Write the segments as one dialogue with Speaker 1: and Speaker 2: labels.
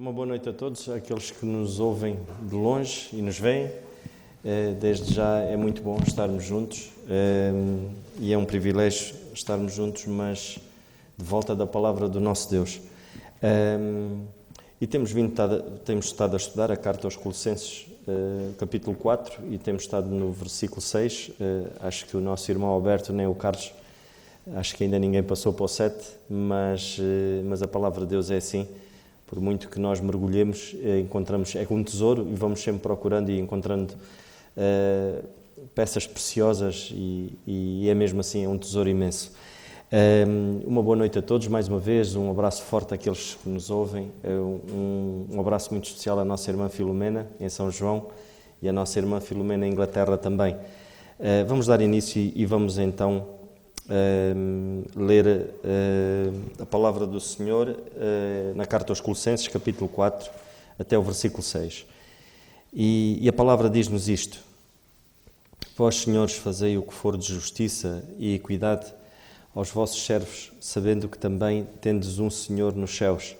Speaker 1: Uma boa noite a todos, aqueles que nos ouvem de longe e nos veem. Desde já é muito bom estarmos juntos e é um privilégio estarmos juntos, mas de volta da palavra do nosso Deus. E temos estado a estudar a carta aos Colossenses, capítulo 4, e temos estado no versículo 6. Acho que o nosso irmão Alberto, nem o Carlos, acho que ainda ninguém passou para o 7, mas a palavra de Deus é assim. Por muito que nós mergulhemos, encontramos, é um tesouro, e vamos sempre procurando e encontrando peças preciosas e é mesmo assim, é um tesouro imenso. Uma boa noite a todos, mais uma vez, um abraço forte àqueles que nos ouvem, um abraço muito especial à nossa irmã Filomena, em São João, e à nossa irmã Filomena, em Inglaterra também. Vamos dar início e vamos então ler a palavra do Senhor na carta aos Colossenses, capítulo 4, até o versículo 6. E a palavra diz-nos isto: Vós, senhores, fazei o que for de justiça e equidade aos vossos servos, sabendo que também tendes um Senhor nos céus.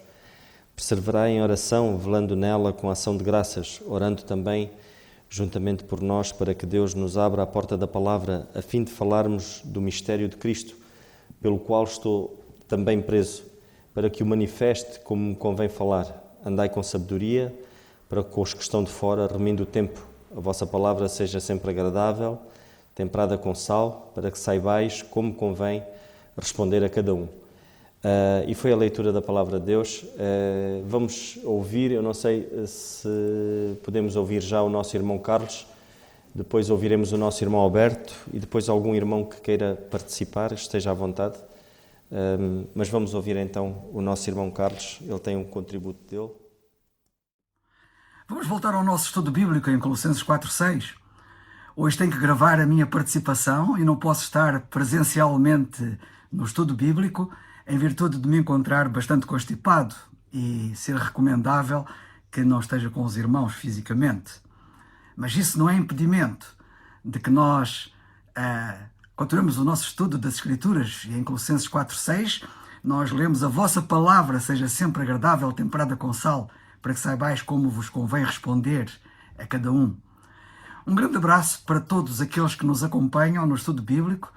Speaker 1: Perseverai em oração, velando nela com ação de graças, orando também juntamente por nós, para que Deus nos abra a porta da palavra, a fim de falarmos do mistério de Cristo, pelo qual estou também preso, para que o manifeste como me convém falar. Andai com sabedoria, para que os que estão de fora, remindo o tempo, a vossa palavra seja sempre agradável, temperada com sal, para que saibais como convém responder a cada um. E foi a leitura da palavra de Deus. Vamos ouvir, eu não sei se podemos ouvir já o nosso irmão Carlos, depois ouviremos o nosso irmão Alberto e depois algum irmão que queira participar, esteja à vontade. Mas vamos ouvir então o nosso irmão Carlos, ele tem um contributo dele.
Speaker 2: Vamos voltar ao nosso estudo bíblico em Colossenses 4:6. Hoje tenho que gravar a minha participação e não posso estar presencialmente no estudo bíblico, em virtude de me encontrar bastante constipado e ser recomendável que não esteja com os irmãos fisicamente. Mas isso não é impedimento de que nós continuemos o nosso estudo das Escrituras. E em Colossenses 4:6 nós lemos: a vossa palavra seja sempre agradável, temperada com sal, para que saibais como vos convém responder a cada um. Um grande abraço para todos aqueles que nos acompanham no estudo bíblico.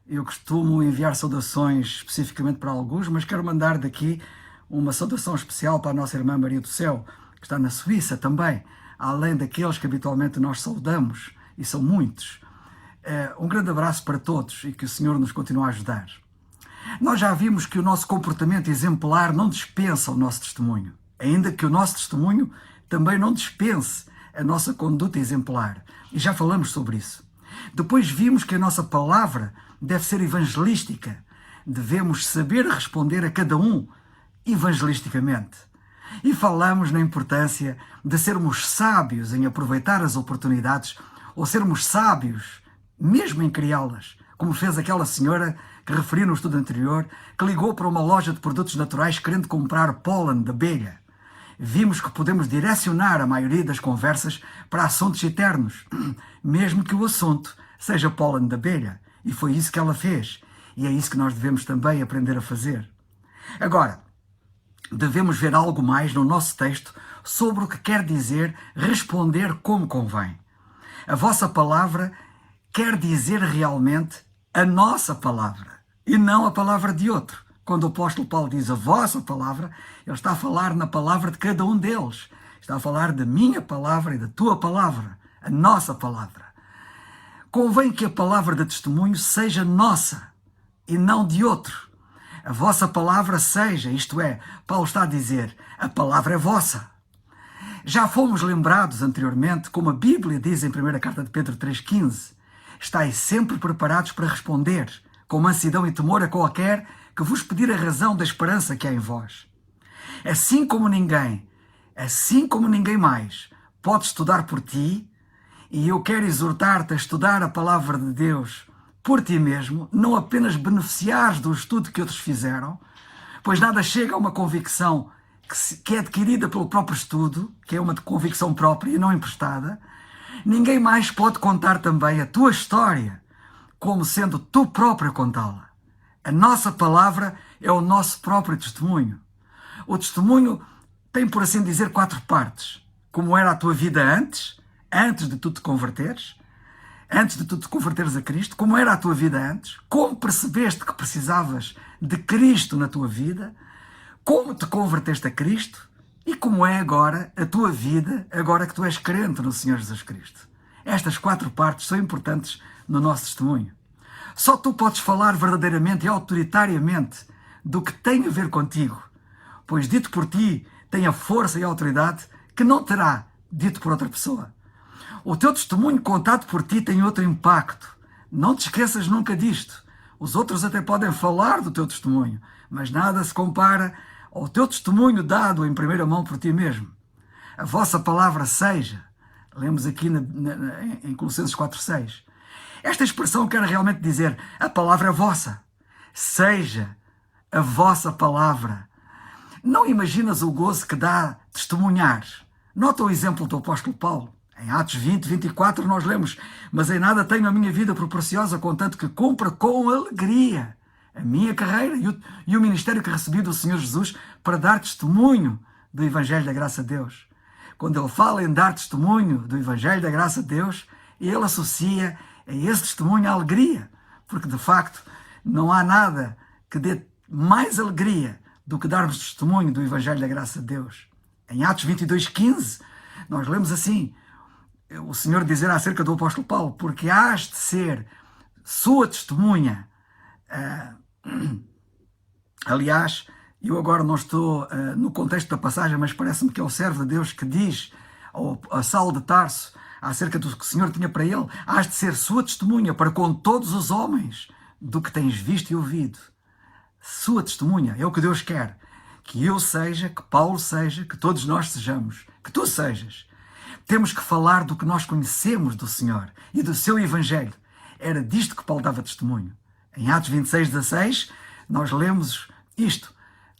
Speaker 2: Eu costumo enviar saudações especificamente para alguns, mas quero mandar daqui uma saudação especial para a nossa irmã Maria do Céu, que está na Suíça também, além daqueles que habitualmente nós saudamos, e são muitos. Um grande abraço para todos e que o Senhor nos continue a ajudar. Nós já vimos que o nosso comportamento exemplar não dispensa o nosso testemunho, ainda que o nosso testemunho também não dispense a nossa conduta exemplar, e já falamos sobre isso. Depois vimos que a nossa palavra deve ser evangelística. Devemos saber responder a cada um evangelisticamente. E falamos na importância de sermos sábios em aproveitar as oportunidades, ou sermos sábios mesmo em criá-las, como fez aquela senhora que referi no estudo anterior, que ligou para uma loja de produtos naturais querendo comprar pólen de abelha. Vimos que podemos direcionar a maioria das conversas para assuntos eternos, mesmo que o assunto seja pólen de abelha. E foi isso que ela fez. E é isso que nós devemos também aprender a fazer. Agora, devemos ver algo mais no nosso texto sobre o que quer dizer responder como convém. A vossa palavra quer dizer realmente a nossa palavra e não a palavra de outro. Quando o apóstolo Paulo diz a vossa palavra, ele está a falar na palavra de cada um deles. Está a falar da minha palavra e da tua palavra, a nossa palavra. Convém que a palavra de testemunho seja nossa e não de outro. A vossa palavra seja, isto é, Paulo está a dizer, a palavra é vossa. Já fomos lembrados anteriormente, como a Bíblia diz em 1 carta de Pedro 3,15, estais sempre preparados para responder, com mansidão e temor a qualquer que vos pedir a razão da esperança que há em vós. Assim como ninguém mais pode estudar por ti, e eu quero exortar-te a estudar a palavra de Deus por ti mesmo, não apenas beneficiares do estudo que outros fizeram, pois nada chega a uma convicção que é adquirida pelo próprio estudo, que é uma convicção própria e não emprestada. Ninguém mais pode contar também a tua história como sendo tu próprio a contá-la. A nossa palavra é o nosso próprio testemunho. O testemunho tem, por assim dizer, 4 partes. Como era a tua vida antes de tu te converteres, antes de tu te converteres a Cristo, como era a tua vida antes, como percebeste que precisavas de Cristo na tua vida, como te converteste a Cristo e como é agora a tua vida, agora que tu és crente no Senhor Jesus Cristo. Estas 4 partes são importantes no nosso testemunho. Só tu podes falar verdadeiramente e autoritariamente do que tem a ver contigo, pois dito por ti tem a força e a autoridade que não terá dito por outra pessoa. O teu testemunho contado por ti tem outro impacto. Não te esqueças nunca disto. Os outros até podem falar do teu testemunho, mas nada se compara ao teu testemunho dado em primeira mão por ti mesmo. A vossa palavra seja. Lemos aqui em Colossenses 4:6. Esta expressão quer realmente dizer: a palavra é vossa. Seja a vossa palavra. Não imaginas o gozo que dá testemunhar. Nota o exemplo do apóstolo Paulo. Em Atos 20:24 nós lemos: mas em nada tenho a minha vida por preciosa, contanto que cumpra com alegria a minha carreira e o ministério que recebi do Senhor Jesus para dar testemunho do Evangelho da graça de Deus. Quando ele fala em dar testemunho do Evangelho da graça de Deus, ele associa a esse testemunho a alegria, porque de facto não há nada que dê mais alegria do que darmos testemunho do Evangelho da graça de Deus. Em Atos 22:15 nós lemos assim, o Senhor dizer acerca do apóstolo Paulo: porque hás de ser sua testemunha. Aliás, eu agora não estou no contexto da passagem, mas parece-me que é o servo de Deus que diz a Saulo de Tarso acerca do que o Senhor tinha para ele: hás de ser sua testemunha para com todos os homens do que tens visto e ouvido. Sua testemunha é o que Deus quer que eu seja, que Paulo seja, que todos nós sejamos, que tu sejas. Temos que falar do que nós conhecemos do Senhor e do seu Evangelho. Era disto que Paulo dava testemunho. Em Atos 26:16 nós lemos isto: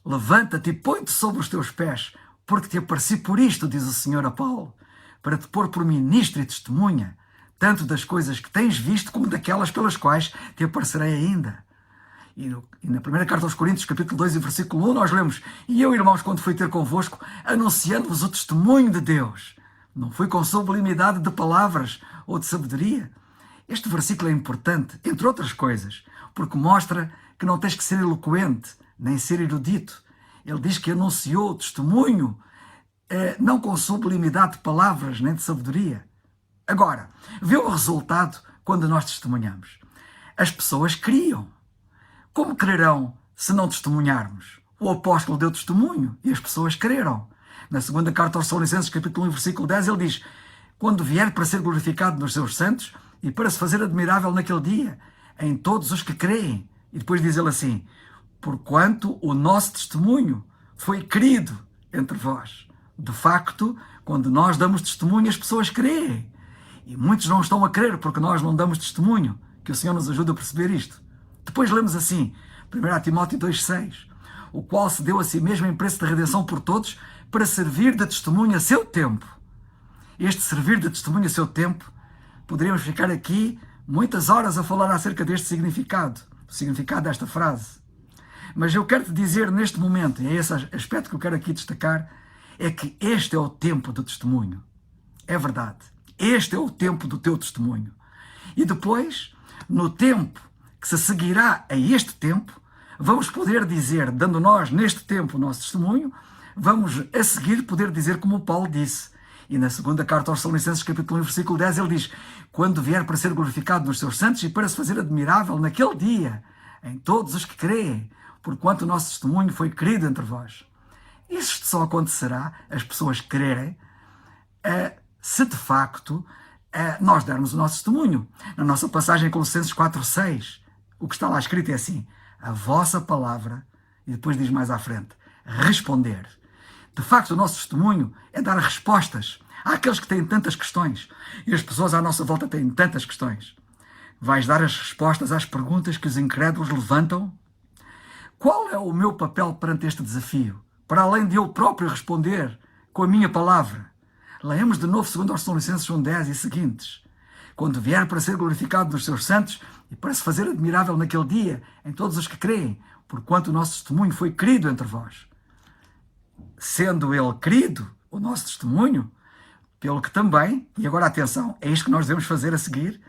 Speaker 2: levanta-te e põe-te sobre os teus pés, porque te apareci por isto, diz o Senhor a Paulo, para te pôr por ministro e testemunha, tanto das coisas que tens visto como daquelas pelas quais te aparecerei ainda. E na primeira carta aos Coríntios, capítulo 2 e versículo 1, nós lemos: e eu, irmãos, quando fui ter convosco, anunciando-vos o testemunho de Deus, não fui com sublimidade de palavras ou de sabedoria. Este versículo é importante, entre outras coisas, porque mostra que não tens que ser eloquente, nem ser erudito. Ele diz que anunciou o testemunho, não com sublimidade de palavras, nem de sabedoria. Agora, vê o resultado quando nós testemunhamos. As pessoas criam. Como crerão se não testemunharmos? O apóstolo deu testemunho e as pessoas creram. Na segunda carta aos Tessalonicenses, capítulo 1, versículo 10, ele diz: quando vier para ser glorificado nos seus santos e para se fazer admirável naquele dia em todos os que creem. E depois diz ele assim: porquanto o nosso testemunho foi querido entre vós. De facto, quando nós damos testemunho, as pessoas creem. E muitos não estão a crer porque nós não damos testemunho. Que o Senhor nos ajude a perceber isto. Depois lemos assim, 1 Timóteo 2:6, o qual se deu a si mesmo em preço de redenção por todos, para servir de testemunho a seu tempo. Este servir de testemunho a seu tempo, poderíamos ficar aqui muitas horas a falar acerca deste significado, do significado desta frase. Mas eu quero te dizer neste momento, e é esse aspecto que eu quero aqui destacar, é que este é o tempo do testemunho. É verdade. Este é o tempo do teu testemunho. E depois, no tempo que se seguirá a este tempo, vamos poder dizer, dando nós neste tempo o nosso testemunho, vamos a seguir poder dizer como Paulo disse. E na segunda carta aos Tessalonicenses, capítulo 1, versículo 10, ele diz: quando vier para ser glorificado nos seus santos e para se fazer admirável naquele dia em todos os que creem, porquanto o nosso testemunho foi querido entre vós. Isto só acontecerá, as pessoas crerem, se de facto nós dermos o nosso testemunho. Na nossa passagem em Colossenses 4:6, o que está lá escrito é assim: a vossa palavra, e depois diz mais à frente, responder. De facto, o nosso testemunho é dar respostas àqueles que têm tantas questões. E as pessoas à nossa volta têm tantas questões. Vais dar as respostas às perguntas que os incrédulos levantam? Qual é o meu papel perante este desafio? Para além de eu próprio responder com a minha palavra. Leemos de novo 2 Tessalonicenses 1:10 e seguintes. Quando vier para ser glorificado nos seus santos e para se fazer admirável naquele dia em todos os que creem, porquanto o nosso testemunho foi querido entre vós. sendo ele querido, o nosso testemunho, pelo que também, e agora atenção, é isto que nós devemos fazer a seguir,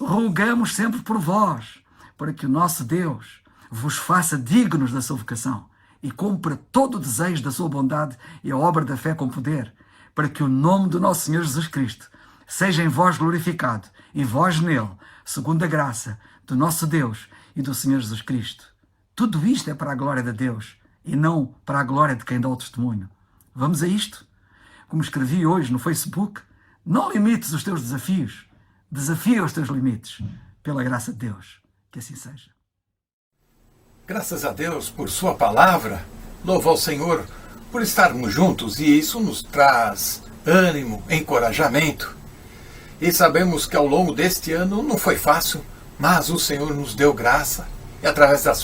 Speaker 2: rogamos sempre por vós, para que o nosso Deus vos faça dignos da sua vocação e cumpra todo o desejo da sua bondade e a obra da fé com poder, para que o nome do nosso Senhor Jesus Cristo seja em vós glorificado e vós nele, segundo a graça do nosso Deus e do Senhor Jesus Cristo. Tudo isto é para a glória de Deus e não para a glória de quem dá o testemunho. Vamos a isto? Como escrevi hoje no Facebook, não limites os teus desafios, desafia os teus limites, pela graça de Deus. Que assim seja.
Speaker 3: Graças a Deus por sua palavra, louvo ao Senhor por estarmos juntos e isso nos traz ânimo, encorajamento. E sabemos que ao longo deste ano não foi fácil, mas o Senhor nos deu graça e através das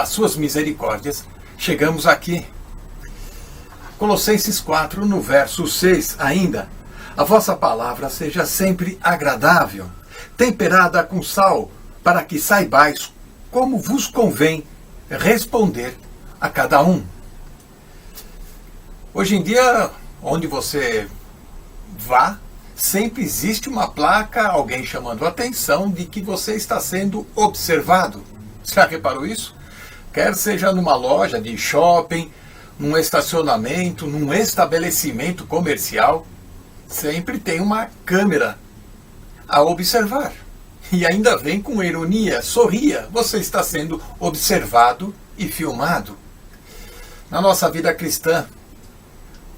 Speaker 3: suas misericórdias chegamos aqui. Colossenses 4, no verso 6 ainda, a vossa palavra seja sempre agradável, temperada com sal, para que saibais como vos convém responder a cada um. Hoje em dia, onde você vá, sempre existe uma placa, alguém chamando a atenção de que você está sendo observado. Já reparou isso? Quer seja numa loja de shopping, num estacionamento, num estabelecimento comercial, sempre tem uma câmera a observar. E ainda vem com ironia, sorria, você está sendo observado e filmado. Na nossa vida cristã,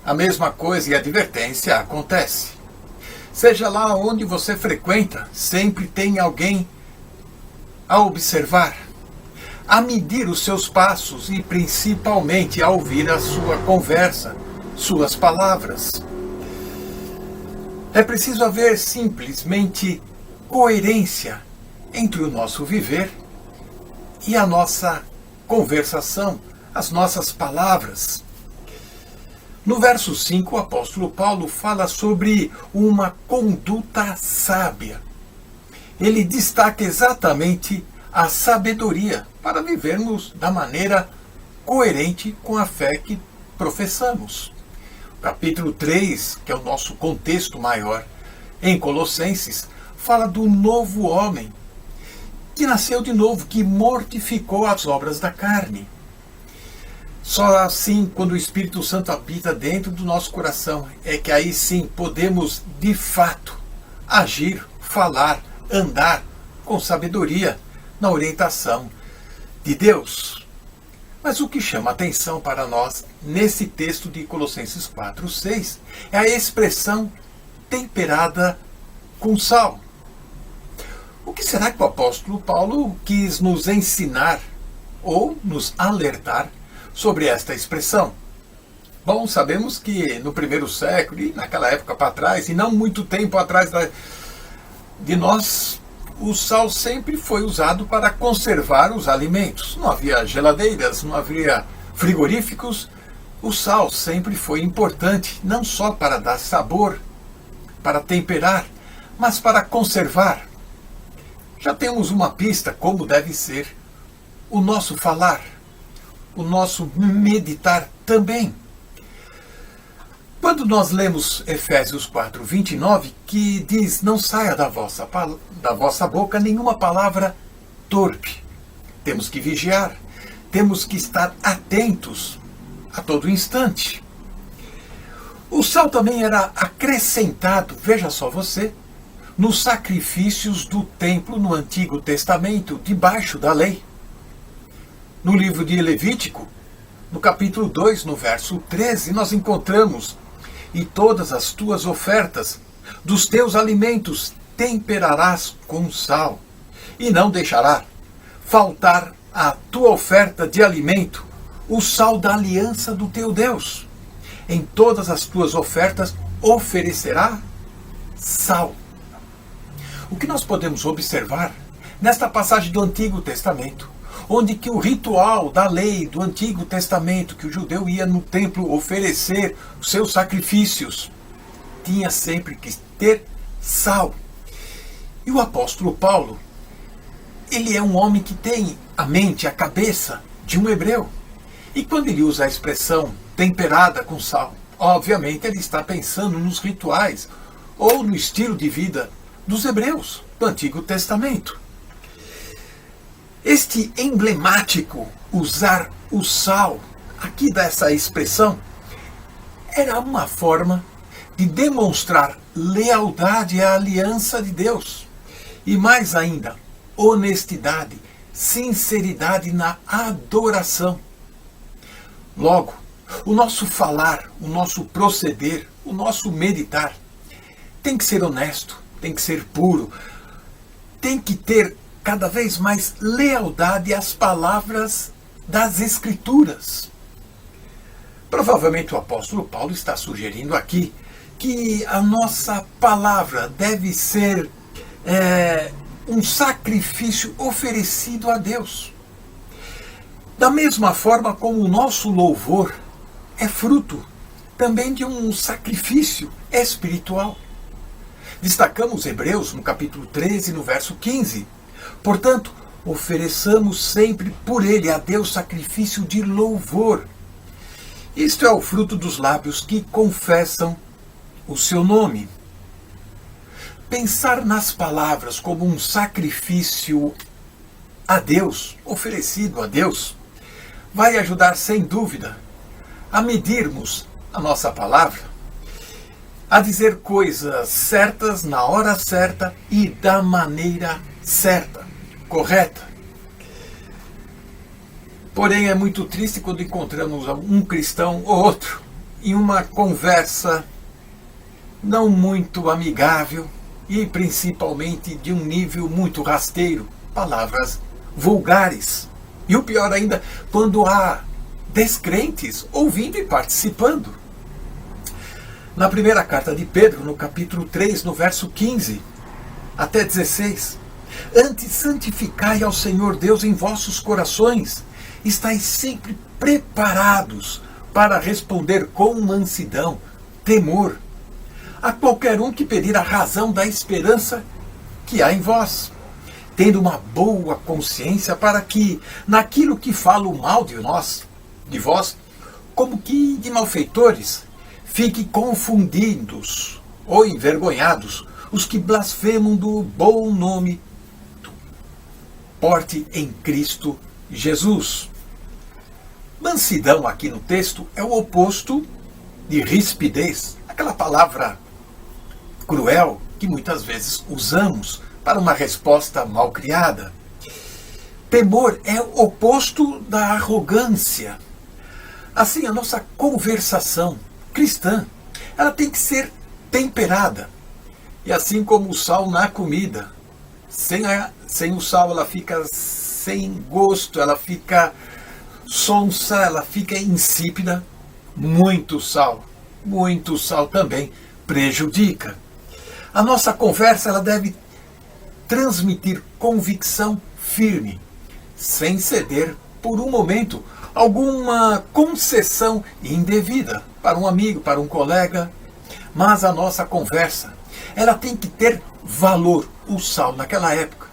Speaker 3: a mesma coisa e advertência acontece. Seja lá onde você frequenta, sempre tem alguém a observar, a medir os seus passos e principalmente a ouvir a sua conversa, suas palavras. É preciso haver simplesmente coerência entre o nosso viver e a nossa conversação, as nossas palavras. No verso 5, o apóstolo Paulo fala sobre uma conduta sábia. Ele destaca exatamente a sabedoria para vivermos da maneira coerente com a fé que professamos. O capítulo 3, que é o nosso contexto maior, em Colossenses, fala do novo homem, que nasceu de novo, que mortificou as obras da carne. Só assim, quando o Espírito Santo habita dentro do nosso coração, é que aí sim podemos, de fato, agir, falar, andar com sabedoria na orientação de Deus. Mas o que chama atenção para nós nesse texto de Colossenses 4:6 é a expressão temperada com sal. O que será que o apóstolo Paulo quis nos ensinar ou nos alertar sobre esta expressão? Bom, sabemos que no primeiro século, e naquela época para trás, e não muito tempo atrás de nós, o sal sempre foi usado para conservar os alimentos. Não havia geladeiras, não havia frigoríficos. O sal sempre foi importante, não só para dar sabor, para temperar, mas para conservar. Já temos uma pista como deve ser o nosso falar, o nosso meditar também. Quando nós lemos Efésios 4:29, que diz, não saia da vossa boca nenhuma palavra torpe. Temos que vigiar, temos que estar atentos a todo instante. O sal também era acrescentado, veja só você, nos sacrifícios do templo no Antigo Testamento, debaixo da lei. No livro de Levítico, no capítulo 2, no verso 13, nós encontramos: e todas as tuas ofertas dos teus alimentos temperarás com sal, e não deixará faltar à tua oferta de alimento o sal da aliança do teu Deus. Em todas as tuas ofertas oferecerá sal. O que nós podemos observar nesta passagem do Antigo Testamento, onde que o ritual da lei do Antigo Testamento, que o judeu ia no templo oferecer os seus sacrifícios, tinha sempre que ter sal. E o apóstolo Paulo, ele é um homem que tem a mente, a cabeça de um hebreu. E quando ele usa a expressão temperada com sal, obviamente ele está pensando nos rituais ou no estilo de vida dos hebreus do Antigo Testamento. Este emblemático usar o sal, aqui dessa expressão, era uma forma de demonstrar lealdade à aliança de Deus e, mais ainda, honestidade, sinceridade na adoração. Logo, o nosso falar, o nosso proceder, o nosso meditar tem que ser honesto, tem que ser puro, tem que ter cada vez mais lealdade às palavras das Escrituras. Provavelmente o apóstolo Paulo está sugerindo aqui que a nossa palavra deve ser um sacrifício oferecido a Deus. Da mesma forma como o nosso louvor é fruto também de um sacrifício espiritual. Destacamos Hebreus no capítulo 13, no verso 15. Portanto, ofereçamos sempre por ele a Deus sacrifício de louvor. Isto é o fruto dos lábios que confessam o seu nome. Pensar nas palavras como um sacrifício a Deus, oferecido a Deus, vai ajudar sem dúvida a medirmos a nossa palavra, a dizer coisas certas na hora certa e da maneira certa, correta. Porém, é muito triste quando encontramos um cristão ou outro em uma conversa não muito amigável e principalmente de um nível muito rasteiro, palavras vulgares. E o pior ainda, quando há descrentes ouvindo e participando. Na primeira carta de Pedro, no capítulo 3, no verso 15 até 16, antes santificai ao Senhor Deus em vossos corações, estais sempre preparados para responder com mansidão, temor, a qualquer um que pedir a razão da esperança que há em vós, tendo uma boa consciência para que, naquilo que falam mal de vós, como que de malfeitores, fiquem confundidos ou envergonhados os que blasfemam do bom nome do porte em Cristo Jesus. Mansidão aqui no texto é o oposto de rispidez, aquela palavra cruel que muitas vezes usamos para uma resposta mal criada. Temor é o oposto da arrogância. Assim, a nossa conversação cristã, ela tem que ser temperada. E assim como o sal na comida, sem o sal ela fica sem gosto, ela fica sonsa, ela fica insípida. Muito sal também prejudica. A nossa conversa ela deve transmitir convicção firme, sem ceder por um momento alguma concessão indevida para um amigo, para um colega. Mas a nossa conversa, ela tem que ter valor. O sal naquela época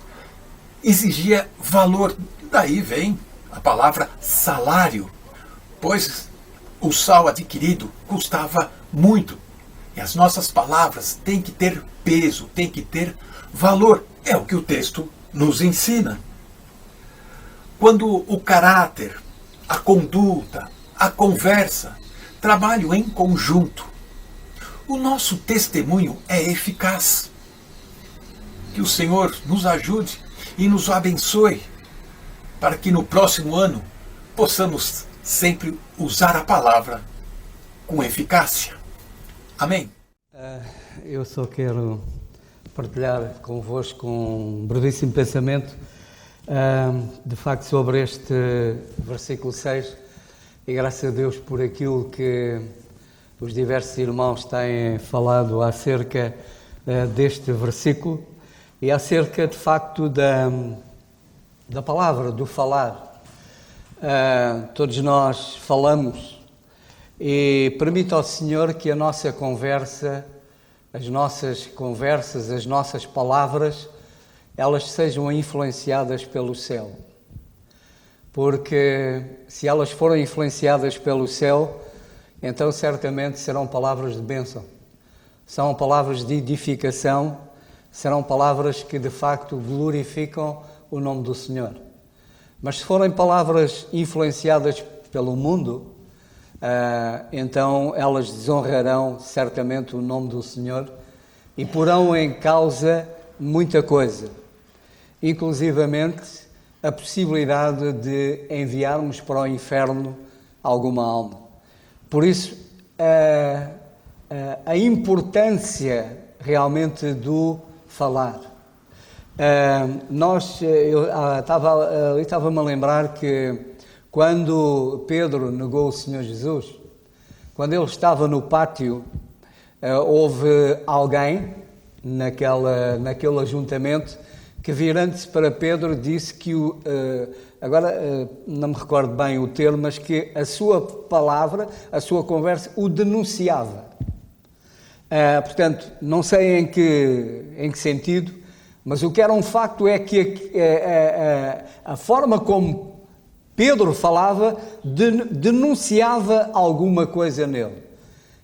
Speaker 3: exigia valor, daí vem a palavra salário, pois o sal adquirido custava muito. E as nossas palavras têm que ter peso, têm que ter valor. É o que o texto nos ensina. Quando o caráter, a conduta, a conversa trabalham em conjunto, o nosso testemunho é eficaz. Que o Senhor nos ajude e nos abençoe, para que no próximo ano possamos sempre usar a palavra com eficácia. Amém?
Speaker 4: Eu só quero partilhar convosco um brevíssimo pensamento, de facto, sobre este versículo 6, e graças a Deus por aquilo que os diversos irmãos têm falado acerca deste versículo e acerca, de facto, da palavra, do falar. Todos nós falamos e permita ao Senhor que a nossa conversa, as nossas palavras, elas sejam influenciadas pelo céu. porque se elas forem influenciadas pelo céu, então certamente serão palavras de bênção, são palavras de edificação, serão palavras que de facto glorificam o nome do Senhor. Mas se forem palavras influenciadas pelo mundo, então elas desonrarão certamente o nome do Senhor e porão em causa muita coisa, inclusivamente a possibilidade de enviarmos para o inferno alguma alma. Por isso, a importância realmente do falar. Eu estava-me a lembrar que quando Pedro negou o Senhor Jesus, quando ele estava no pátio, houve alguém naquele ajuntamento que, virando-se para Pedro, disse que, agora não me recordo bem o termo, mas que a sua palavra, a sua conversa, o denunciava. Portanto, não sei em que sentido, mas o que era um facto é que a forma como Pedro falava denunciava alguma coisa nele.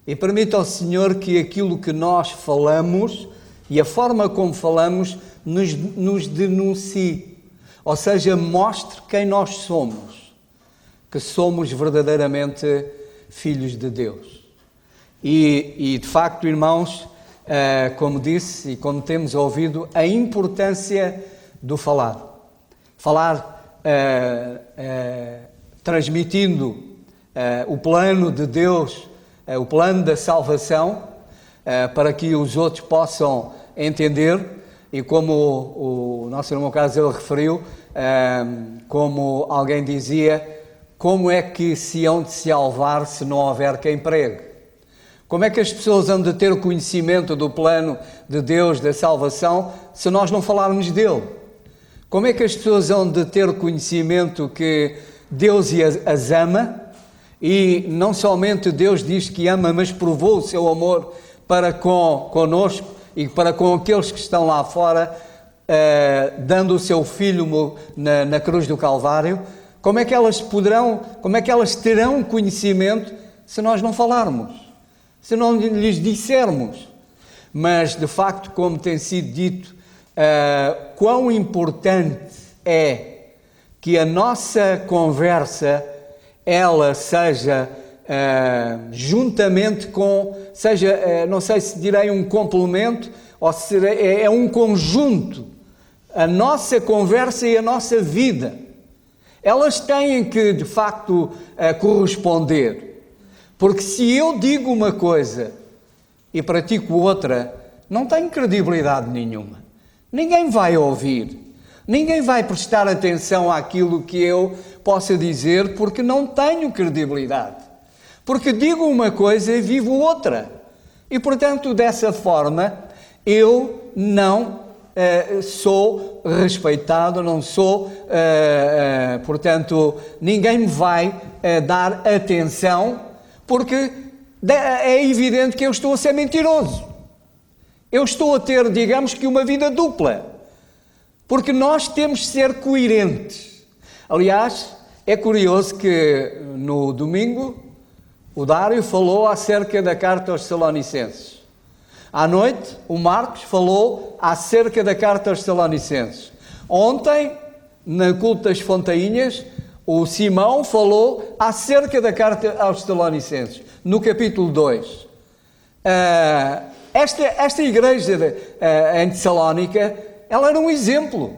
Speaker 4: E permita ao Senhor que aquilo que nós falamos e a forma como falamos nos denuncie, ou seja, mostre quem nós somos, que somos verdadeiramente filhos de Deus. E de facto, irmãos, como disse e como temos ouvido, a importância do falar. Falar transmitindo o plano de Deus, o plano da salvação, para que os outros possam entender, e como o nosso irmão Carlos ele referiu, como alguém dizia, como é que se hão de se salvar se não houver quem pregue? Como é que as pessoas hão de ter o conhecimento do plano de Deus, da salvação, se nós não falarmos dele? Como é que as pessoas hão de ter o conhecimento que Deus as ama, e não somente Deus diz que ama, mas provou o seu amor para conosco e para com aqueles que estão lá fora, dando o seu Filho na cruz do Calvário? Como é que elas terão conhecimento se nós não falarmos? Se não lhes dissermos? Mas, de facto, como tem sido dito, quão importante é que a nossa conversa, ela seja juntamente não sei se direi um complemento, ou se é um conjunto, a nossa conversa e a nossa vida. Elas têm que, de facto, corresponder. Porque se eu digo uma coisa e pratico outra, não tenho credibilidade nenhuma. Ninguém vai ouvir. Ninguém vai prestar atenção àquilo que eu possa dizer, porque não tenho credibilidade. Porque digo uma coisa e vivo outra. E, portanto, dessa forma, eu não sou respeitado, não sou, portanto, ninguém me vai dar atenção, porque é evidente que eu estou a ser mentiroso. Eu estou a ter, digamos que, uma vida dupla. Porque nós temos de ser coerentes. Aliás, é curioso que no domingo o Dário falou acerca da carta aos Tessalonicenses. À noite, o Marcos falou acerca da carta aos Tessalonicenses. Ontem, na culto das Fontainhas, o Simão falou acerca da carta aos Tessalonicenses, no capítulo 2. Esta igreja em Tessalónica, ela era um exemplo.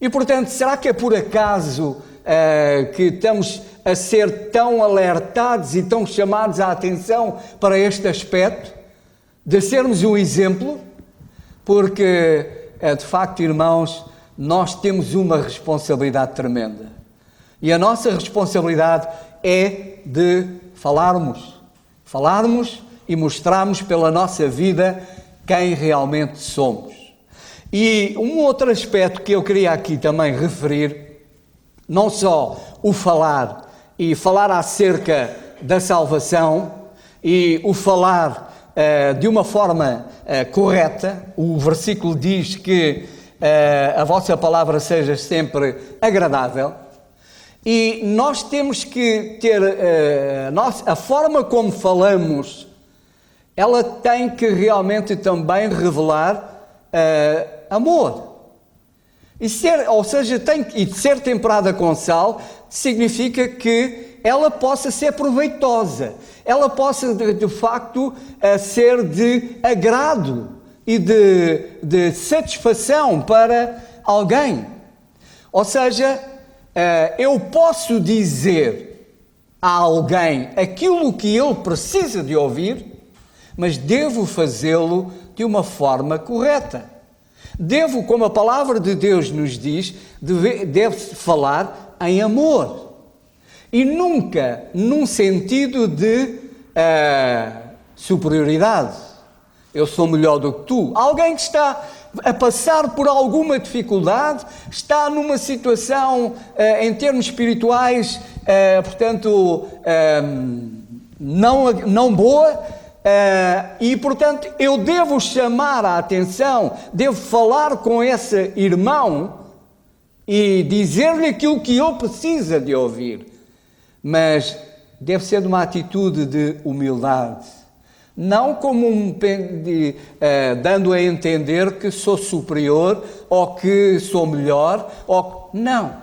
Speaker 4: E, portanto, será que é por acaso que estamos a ser tão alertados e tão chamados à atenção para este aspecto, de sermos um exemplo? Porque, de facto, irmãos, nós temos uma responsabilidade tremenda. E a nossa responsabilidade é de falarmos e mostrarmos pela nossa vida quem realmente somos. E um outro aspecto que eu queria aqui também referir, não só o falar e falar acerca da salvação e o falar de uma forma correta. O versículo diz que a vossa palavra seja sempre agradável, E nós temos que ter a forma como falamos, ela tem que realmente também revelar amor. Ou seja, de ser temperada com sal significa que ela possa ser proveitosa, ela possa de facto ser de agrado e de satisfação para alguém. Ou seja, eu posso dizer a alguém aquilo que ele precisa de ouvir, mas devo fazê-lo de uma forma correta. Devo, como a palavra de Deus nos diz, deve-se falar em amor. E nunca num sentido de superioridade. Eu sou melhor do que tu. Alguém que está a passar por alguma dificuldade, está numa situação em termos espirituais, portanto, não boa, e portanto eu devo chamar a atenção, devo falar com esse irmão e dizer-lhe aquilo que ele precisa de ouvir, mas deve ser de uma atitude de humildade. Não como dando a entender que sou superior ou que sou melhor. Não.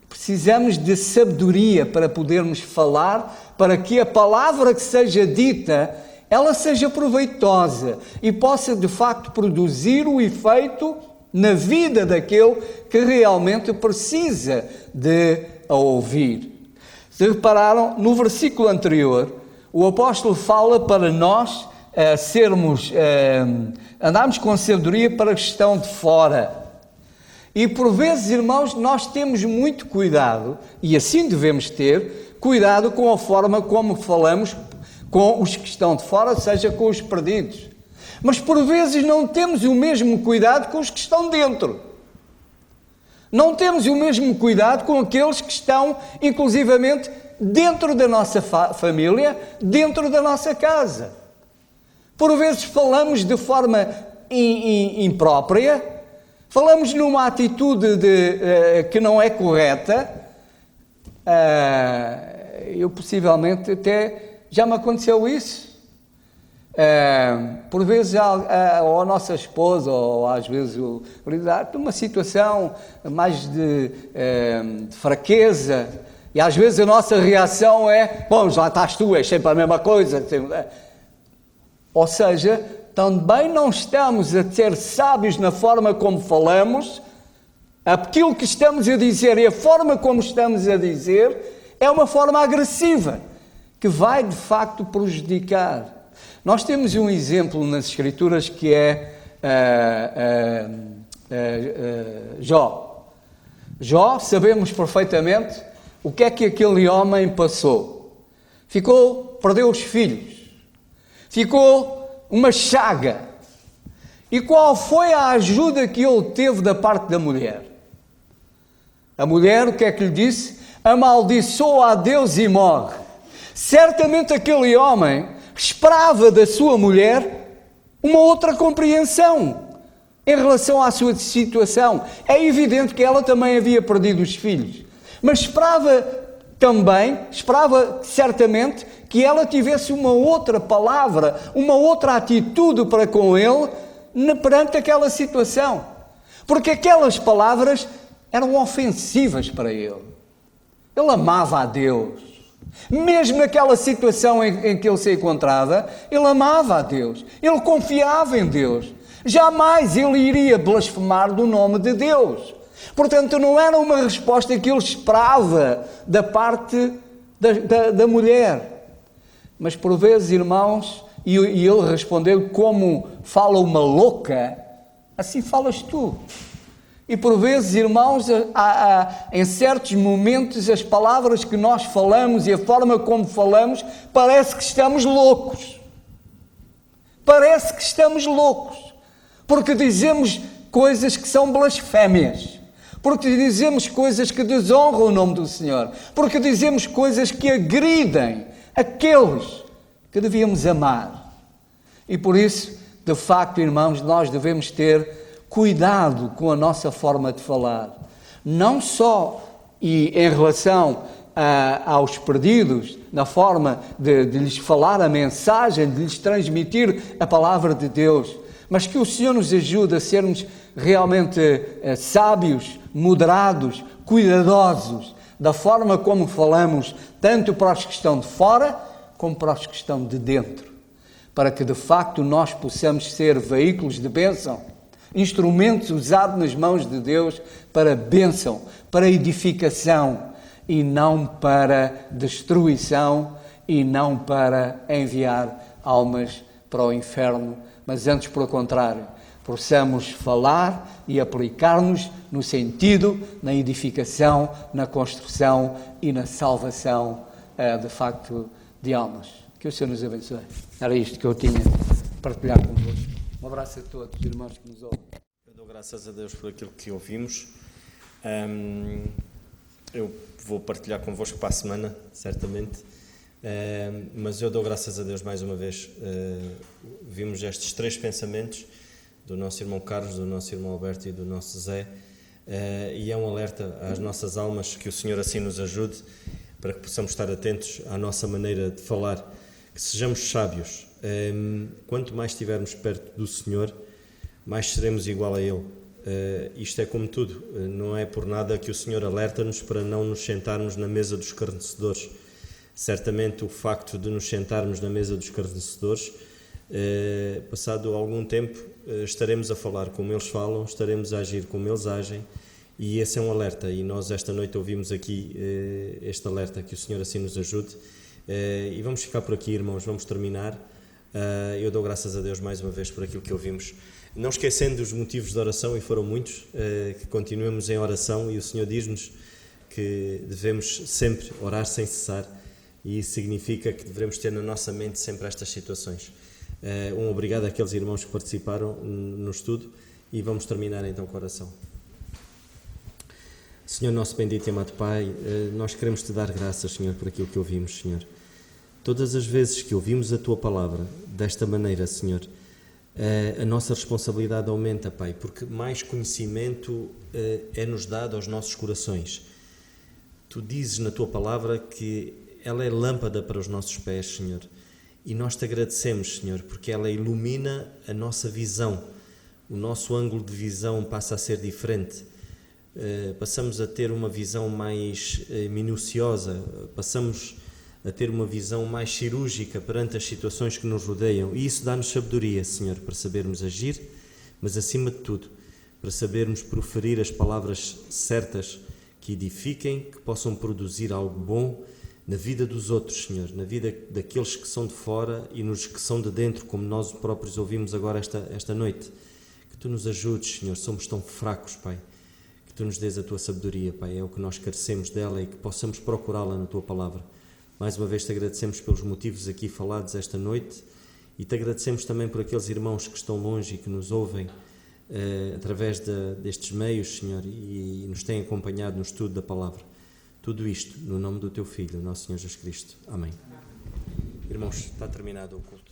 Speaker 4: Precisamos de sabedoria para podermos falar, para que a palavra que seja dita, ela seja proveitosa e possa de facto produzir o efeito na vida daquele que realmente precisa de a ouvir. Se repararam, no versículo anterior, o apóstolo fala para nós andarmos com sabedoria para a questão de fora. E por vezes, irmãos, nós temos muito cuidado, e assim devemos ter, cuidado com a forma como falamos com os que estão de fora, seja com os perdidos. Mas por vezes não temos o mesmo cuidado com os que estão dentro. Não temos o mesmo cuidado com aqueles que estão, inclusivamente, dentro da nossa família, dentro da nossa casa. Por vezes falamos de forma imprópria, falamos numa atitude que não é correta. Eu possivelmente até já me aconteceu isso. Por vezes ou a nossa esposa ou às vezes o marido, numa situação mais de fraqueza, e às vezes a nossa reação é: bom, já estás tu, é sempre a mesma coisa. Ou seja, também não estamos a ser sábios na forma como falamos. Aquilo que estamos a dizer e a forma como estamos a dizer é uma forma agressiva, que vai de facto prejudicar. Nós temos um exemplo nas Escrituras que é Jó. Jó, sabemos perfeitamente o que é que aquele homem passou. Perdeu os filhos, ficou uma chaga. E qual foi a ajuda que ele teve da parte da mulher? A mulher, o que é que lhe disse? Amaldiçoa a Deus e morre. Certamente aquele homem esperava da sua mulher uma outra compreensão em relação à sua situação. É evidente que ela também havia perdido os filhos, mas esperava certamente que ela tivesse uma outra palavra, uma outra atitude para com ele perante aquela situação, porque aquelas palavras eram ofensivas para ele. Ele amava a Deus. Mesmo naquela situação em que ele se encontrava, ele amava a Deus, ele confiava em Deus, jamais ele iria blasfemar do nome de Deus. Portanto, não era uma resposta que ele esperava da parte da mulher. Mas por vezes, irmãos, e ele respondeu: como fala uma louca, assim falas tu. E por vezes, irmãos, em certos momentos, as palavras que nós falamos e a forma como falamos, parece que estamos loucos. Parece que estamos loucos. Porque dizemos coisas que são blasfémias. Porque dizemos coisas que desonram o nome do Senhor. Porque dizemos coisas que agridem aqueles que devíamos amar. E por isso, de facto, irmãos, nós devemos ter cuidado com a nossa forma de falar. Não só e em relação aos perdidos, na forma de lhes falar a mensagem, de lhes transmitir a palavra de Deus, mas que o Senhor nos ajude a sermos realmente sábios, moderados, cuidadosos, da forma como falamos, tanto para os que estão de fora, como para os que estão de dentro, para que de facto nós possamos ser veículos de bênção, instrumentos usados nas mãos de Deus para bênção, para edificação, e não para destruição, e não para enviar almas para o inferno, mas antes, pelo contrário, possamos falar e aplicar-nos no sentido, na edificação, na construção e na salvação, de facto, de almas. Que o Senhor nos abençoe. Era isto que eu tinha de partilhar convosco. Um abraço a todos, irmãos que nos ouvem.
Speaker 1: Eu dou graças a Deus por aquilo que ouvimos. Eu vou partilhar convosco para a semana, certamente. Mas eu dou graças a Deus mais uma vez. Vimos estes 3 pensamentos do nosso irmão Carlos, do nosso irmão Alberto e do nosso Zé, e é um alerta às nossas almas, que o Senhor assim nos ajude, para que possamos estar atentos à nossa maneira de falar, que sejamos sábios. Quanto mais estivermos perto do Senhor, mais seremos igual a Ele. Isto é como tudo, não é por nada que o Senhor alerta-nos para não nos sentarmos na mesa dos escarnecedores. Certamente o facto de nos sentarmos na mesa dos escarnecedores, passado algum tempo, estaremos a falar como eles falam, estaremos a agir como eles agem, e esse é um alerta, e nós esta noite ouvimos aqui este alerta, que o Senhor assim nos ajude, e vamos ficar por aqui, irmãos, vamos terminar. Eu dou graças a Deus mais uma vez por aquilo que ouvimos, não esquecendo os motivos de oração, e foram muitos, que continuemos em oração, e o Senhor diz-nos que devemos sempre orar sem cessar, e isso significa que devemos ter na nossa mente sempre estas situações. Um obrigado àqueles irmãos que participaram no estudo, e vamos terminar então com a oração. Senhor nosso bendito e amado Pai, nós queremos Te dar graças, Senhor, por aquilo que ouvimos, Senhor. Todas as vezes que ouvimos a Tua palavra desta maneira, Senhor, a nossa responsabilidade aumenta, Pai, porque mais conhecimento é-nos dado aos nossos corações. Tu dizes na Tua palavra que ela é lâmpada para os nossos pés, Senhor, e nós Te agradecemos, Senhor, porque ela ilumina a nossa visão, o nosso ângulo de visão passa a ser diferente, passamos a ter uma visão mais minuciosa, passamos a ter uma visão mais cirúrgica perante as situações que nos rodeiam, e isso dá-nos sabedoria, Senhor, para sabermos agir, mas acima de tudo, para sabermos proferir as palavras certas que edifiquem, que possam produzir algo bom na vida dos outros, Senhor, na vida daqueles que são de fora e nos que são de dentro, como nós próprios ouvimos agora esta noite. Que Tu nos ajudes, Senhor, somos tão fracos, Pai, que Tu nos dês a Tua sabedoria, Pai, é o que nós carecemos dela, e que possamos procurá-la na Tua palavra. Mais uma vez Te agradecemos pelos motivos aqui falados esta noite, e Te agradecemos também por aqueles irmãos que estão longe e que nos ouvem através destes meios, Senhor, e nos têm acompanhado no estudo da palavra. Tudo isto no nome do Teu Filho, nosso Senhor Jesus Cristo. Amém. Irmãos, está terminado o culto.